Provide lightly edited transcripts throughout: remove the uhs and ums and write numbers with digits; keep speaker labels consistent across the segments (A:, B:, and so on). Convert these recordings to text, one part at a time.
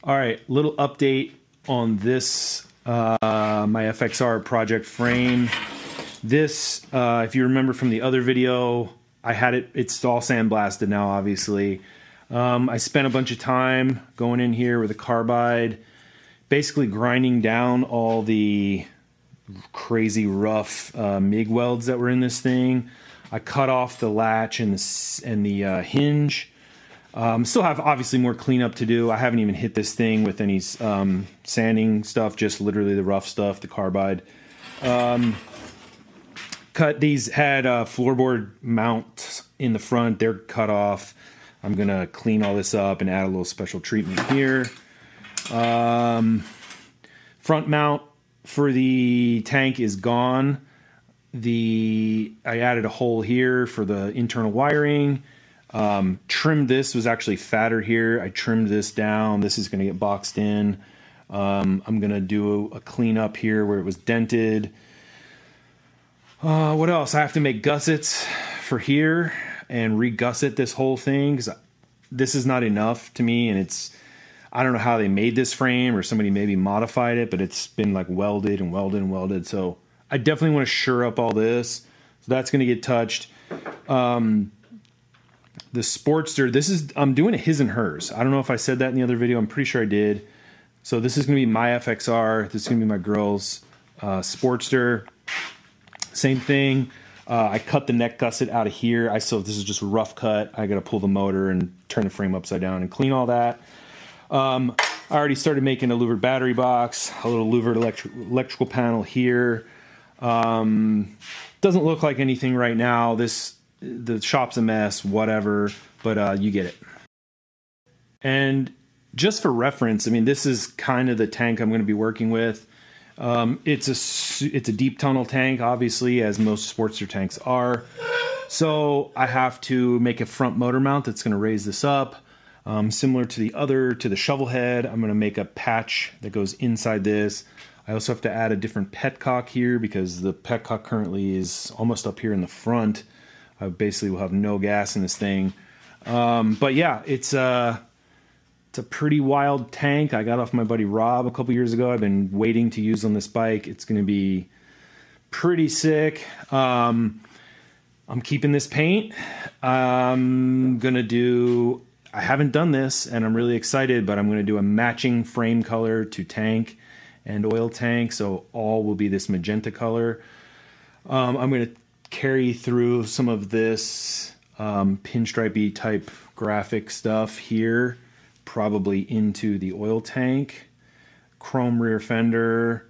A: All right, little update on this, my FXR project frame. This, if you remember from the other video, I had it's all sandblasted now, obviously. I spent a bunch of time going in here with a carbide, basically grinding down all the crazy rough MIG welds that were in this thing. I cut off the latch and the hinge. Still have obviously more cleanup to do. I haven't even hit this thing with any sanding stuff, just literally the rough stuff, the carbide. Cut these, had floorboard mounts in the front. They're cut off. I'm gonna clean all this up and add a little special treatment here. Front mount for the tank is gone. I added a hole here for the internal wiring. Trimmed this, was actually fatter here. I trimmed this down. This is going to get boxed in. I'm going to do a cleanup here where it was dented. What else? I have to make gussets for here and re-gusset this whole thing because this is not enough to me, and I don't know how they made this frame, or somebody maybe modified it, but it's been like welded and welded and welded. So I definitely want to sure up all this. So that's going to get touched. The Sportster, I'm doing a his and hers. I don't know if I said that in the other video. I'm pretty sure I did. So this is going to be my FXR. This is going to be my girl's Sportster. Same thing. I cut the neck gusset out of here. This is just a rough cut. I got to pull the motor and turn the frame upside down and clean all that. I already started making a louvered battery box, a little louvered electrical panel here. Doesn't look like anything right now. The shop's a mess, whatever, but you get it. And just for reference, I mean, this is kind of the tank I'm going to be working with. It's a deep tunnel tank, obviously, as most Sportster tanks are. So I have to make a front motor mount that's going to raise this up. Similar to the shovel head, I'm going to make a patch that goes inside this. I also have to add a different petcock here because the petcock currently is almost up here in the front. I basically will have no gas in this thing. But yeah, it's a pretty wild tank. I got off my buddy Rob a couple years ago. I've been waiting to use on this bike. It's going to be pretty sick. I'm keeping this paint. I haven't done this, and I'm really excited, but I'm going to do a matching frame color to tank and oil tank, so all will be this magenta color. I'm going to carry through some of this pinstripey type graphic stuff here, probably into the oil tank. Chrome rear fender,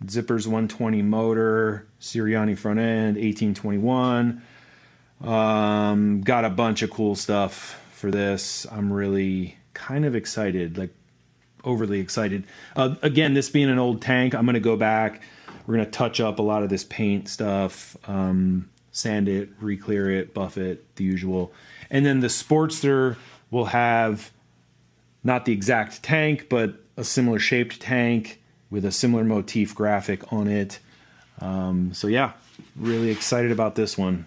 A: Zippers 120 motor, Sirianni front end, 1821. Got a bunch of cool stuff for this. I'm really kind of excited, like overly excited. Again, this being an old tank, I'm going to go back. We're going to touch up a lot of this paint stuff, sand it, re-clear it, buff it, the usual. And then the Sportster will have not the exact tank, but a similar shaped tank with a similar motif graphic on it. So yeah, really excited about this one.